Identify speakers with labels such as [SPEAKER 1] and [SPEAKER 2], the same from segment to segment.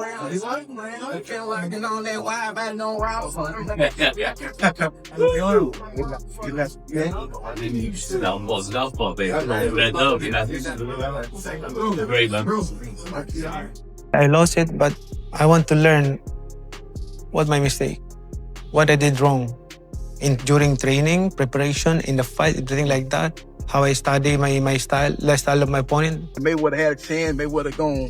[SPEAKER 1] I lost it, but I want to learn what my mistake, what I did wrong during training, preparation, in the fight, everything like that. How I study my style, the style of my opponent.
[SPEAKER 2] Mayweather had a chance. Mayweather gonna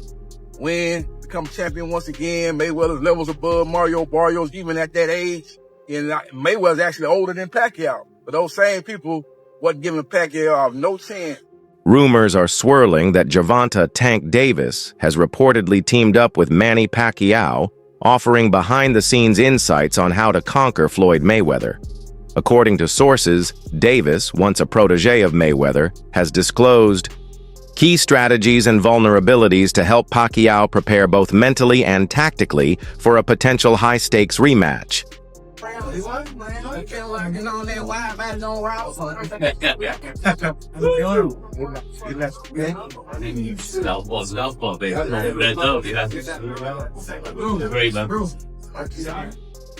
[SPEAKER 2] win, become champion once again. Mayweather's levels above Mario Barrios, even at that age. And Mayweather's actually older than Pacquiao. But those same people wasn't giving Pacquiao no chance.
[SPEAKER 3] Rumors are swirling that Gervonta Tank Davis has reportedly teamed up with Manny Pacquiao, offering behind-the-scenes insights on how to conquer Floyd Mayweather. According to sources, Davis, once a protege of Mayweather, has disclosed key strategies and vulnerabilities to help Pacquiao prepare both mentally and tactically for a potential high-stakes rematch.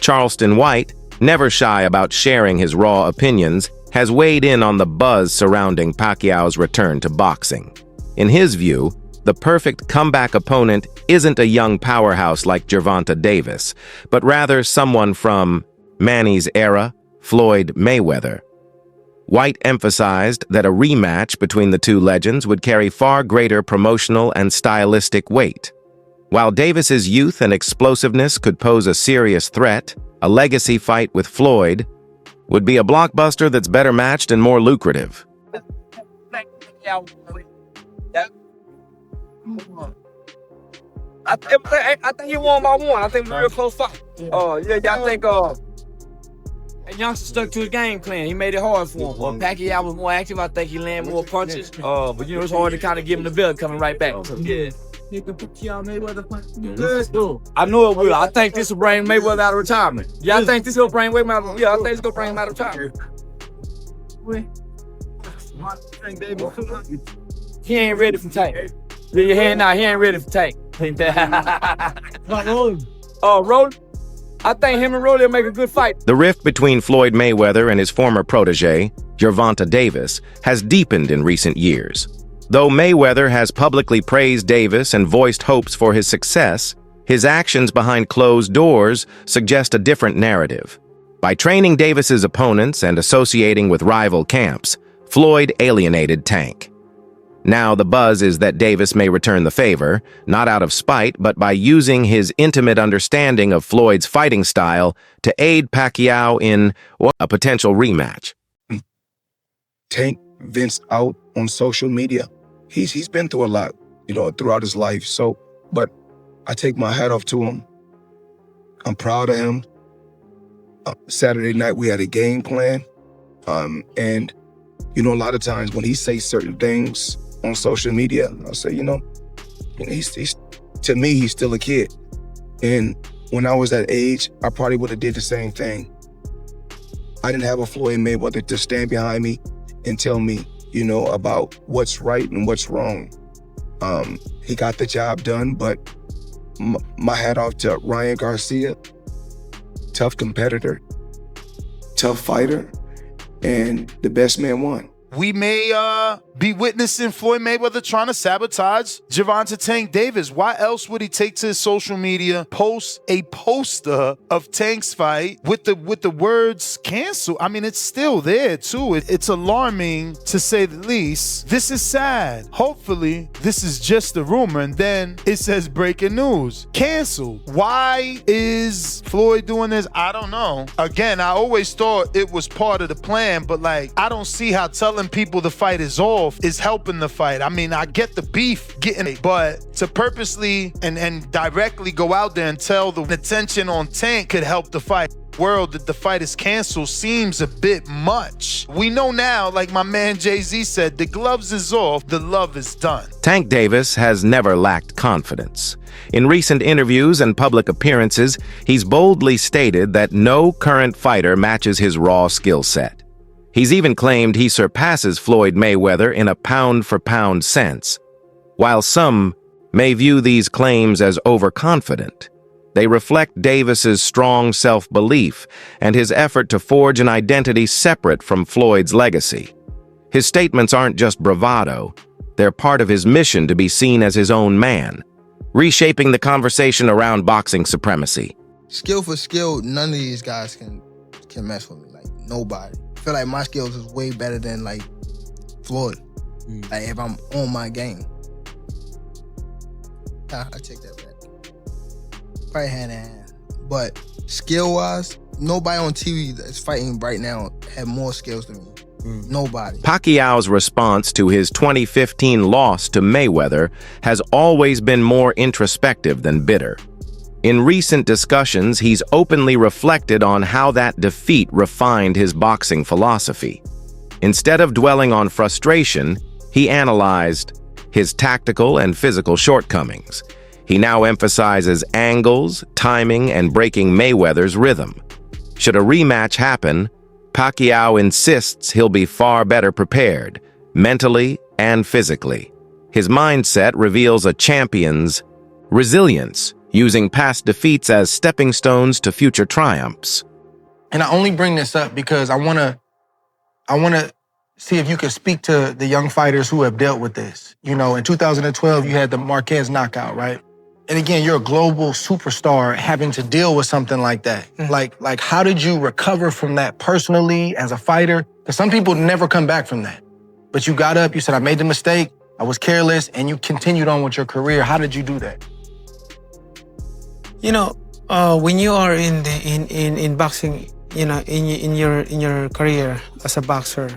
[SPEAKER 3] Charleston White, never shy about sharing his raw opinions, has weighed in on the buzz surrounding Pacquiao's return to boxing. In his view, the perfect comeback opponent isn't a young powerhouse like Gervonta Davis, but rather someone from Manny's era, Floyd Mayweather. White emphasized that a rematch between the two legends would carry far greater promotional and stylistic weight. While Davis's youth and explosiveness could pose a serious threat, a legacy fight with Floyd would be a blockbuster that's better matched and more lucrative.
[SPEAKER 4] I think he won by one. I think it was a real close fight. I think that youngster stuck to his game plan. He made it hard for him. Pacquiao was more active. I think he landed more punches. But it's hard to kind of give him the belt coming right back. Yeah. I know it will. I think this will bring Mayweather out of retirement. Yeah, I think this will bring Mayweather out of, I think it's going to bring him out of retirement. He ain't ready for Tank. Yeah, your hand now, he ain't ready for Tank. Rolly? I think him and Rolly will make a good fight.
[SPEAKER 3] The rift between Floyd Mayweather and his former protege, Gervonta Davis, has deepened in recent years. Though Mayweather has publicly praised Davis and voiced hopes for his success, his actions behind closed doors suggest a different narrative. By training Davis's opponents and associating with rival camps, Floyd alienated Tank. Now the buzz is that Davis may return the favor, not out of spite, but by using his intimate understanding of Floyd's fighting style to aid Pacquiao in a potential rematch.
[SPEAKER 5] Tank vents out on social media. He's been through a lot, throughout his life. So, but I take my hat off to him. I'm proud of him. Saturday night we had a game plan, and a lot of times when he says certain things on social media, I'll say, he's to me he's still a kid. And when I was that age, I probably would have did the same thing. I didn't have a Floyd Mayweather to stand behind me and tell me, about what's right and what's wrong. He got the job done, but my hat off to Ryan Garcia. Tough competitor, tough fighter, and the best man won.
[SPEAKER 6] We may be witnessing Floyd Mayweather trying to sabotage Gervonta Tank Davis. Why else would he take to his social media, post a poster of Tank's fight with the words cancel? I mean, it's still there too. It's alarming to say the least. This is sad. Hopefully, this is just a rumor. And then it says breaking news. Cancel. Why is Floyd doing this? I don't know. Again, I always thought it was part of the plan, but I don't see how telling people the fight is off is helping the fight. I mean, I get the beef getting it, but to purposely and directly go out there and tell the attention on Tank could help the fight. World that the fight is canceled seems a bit much. We know now, like my man Jay-Z said, the gloves is off, the love is done.
[SPEAKER 3] Tank Davis has never lacked confidence. In recent interviews and public appearances, he's boldly stated that no current fighter matches his raw skill set. He's even claimed he surpasses Floyd Mayweather in a pound-for-pound sense. While some may view these claims as overconfident. They reflect Davis's strong self-belief and his effort to forge an identity separate from Floyd's legacy. His statements aren't just bravado, they're part of his mission to be seen as his own man, reshaping the conversation around boxing supremacy.
[SPEAKER 7] Skill for skill, none of these guys can mess with me, like nobody. I feel like my skills is way better than like Floyd. Like if I'm on my game. I take that back. Probably hand in hand. But skill-wise, nobody on TV that's fighting right now have more skills than me. Nobody.
[SPEAKER 3] Pacquiao's response to his 2015 loss to Mayweather has always been more introspective than bitter. In recent discussions, he's openly reflected on how that defeat refined his boxing philosophy. Instead of dwelling on frustration, he analyzed his tactical and physical shortcomings. He now emphasizes angles, timing, and breaking Mayweather's rhythm. Should a rematch happen, Pacquiao insists he'll be far better prepared, mentally and physically. His mindset reveals a champion's resilience, using past defeats as stepping stones to future triumphs.
[SPEAKER 8] And I only bring this up because I want to see if you can speak to the young fighters who have dealt with this. You know, in 2012, you had the Marquez knockout, right? And again, you're a global superstar having to deal with something like that. Like, how did you recover from that personally as a fighter? Because some people never come back from that. But you got up, you said, I made the mistake, I was careless, and you continued on with your career. How did you do that?
[SPEAKER 1] You know, when you are in boxing, you know, in your career as a boxer,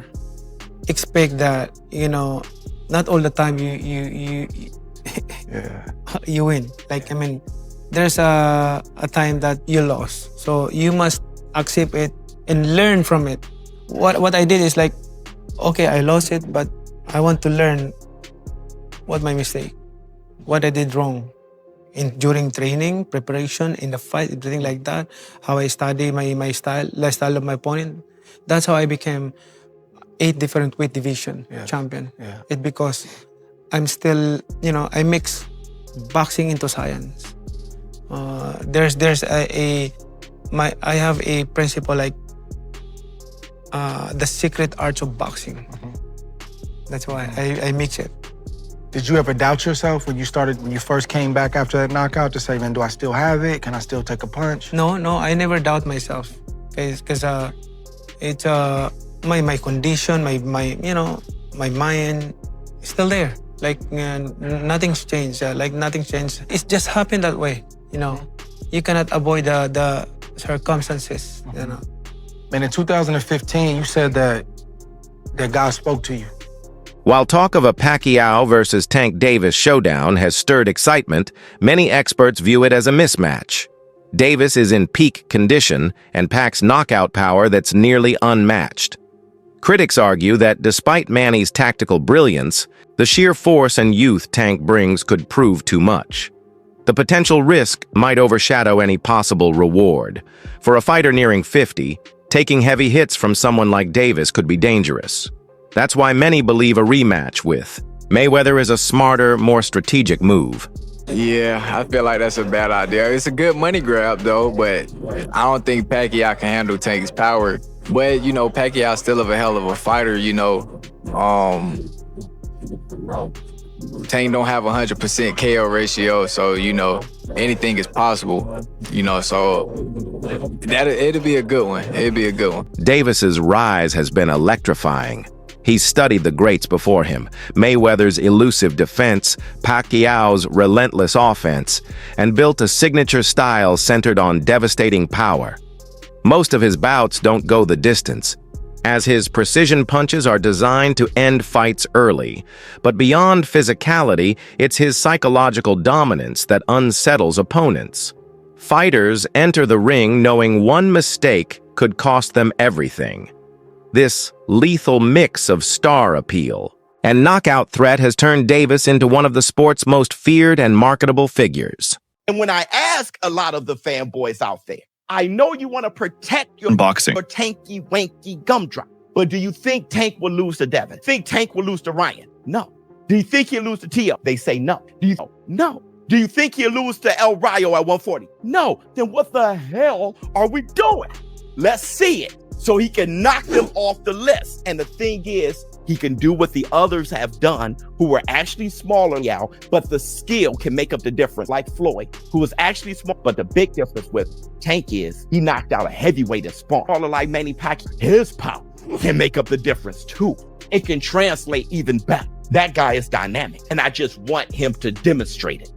[SPEAKER 1] expect that, you know, not all the time you win. Like, I mean, there's a time that you lost. So you must accept it and learn from it. What I did is like, okay, I lost it, but I want to learn what my mistake, what I did wrong during training, preparation, in the fight, everything like that, how I study my style, the style of my opponent. That's how I became 8 different weight division champion. It's because I'm still, you know, I mix boxing into science. I have a principle like the secret arts of boxing. That's why I mix it.
[SPEAKER 8] Did you ever doubt yourself when you first came back after that knockout to say, man, do I still have it? Can I still take a punch?
[SPEAKER 1] No, I never doubt myself. Because it's my condition, my you know, my mind is still there. Like nothing's changed. Nothing's changed. It's just happened that way. You know, you cannot avoid the circumstances. You know.
[SPEAKER 8] And in 2015, you said that God spoke to you.
[SPEAKER 3] While talk of a Pacquiao versus Tank Davis showdown has stirred excitement, many experts view it as a mismatch. Davis is in peak condition and packs knockout power that's nearly unmatched. Critics argue that despite Manny's tactical brilliance, the sheer force and youth Tank brings could prove too much. The potential risk might overshadow any possible reward. For a fighter nearing 50, taking heavy hits from someone like Davis could be dangerous. That's why many believe a rematch with Mayweather is a smarter, more strategic move.
[SPEAKER 4] Yeah, I feel like that's a bad idea. It's a good money grab, though, but I don't think Pacquiao can handle Tank's power. But, you know, Pacquiao's still a hell of a fighter, you know. Tank don't have 100% KO ratio, so, you know, anything is possible, you know, so it'll be a good one. It'll be a good one.
[SPEAKER 3] Davis's rise has been electrifying. He's studied the greats before him, Mayweather's elusive defense, Pacquiao's relentless offense, and built a signature style centered on devastating power. Most of his bouts don't go the distance, as his precision punches are designed to end fights early. But beyond physicality, it's his psychological dominance that unsettles opponents. Fighters enter the ring knowing one mistake could cost them everything. This lethal mix of star appeal and knockout threat has turned Davis into one of the sport's most feared and marketable figures.
[SPEAKER 9] And when I ask a lot of the fanboys out there, I know you want to protect your
[SPEAKER 10] boxing,
[SPEAKER 9] your tanky, wanky gumdrop, but do you think Tank will lose to Devin? Think Tank will lose to Ryan? No. Do you think he'll lose to Tio? They say no. No. Do you think he'll lose to El Rayo at 140? No. Then what the hell are we doing? Let's see it so he can knock them off the list. And the thing is, he can do what the others have done who were actually smaller now, but the skill can make up the difference, like Floyd, who was actually small. But the big difference with Tank is he knocked out a heavyweight at Spawn. Like Manny Pacquiao, his power can make up the difference too. It can translate even better. That guy is dynamic, and I just want him to demonstrate it.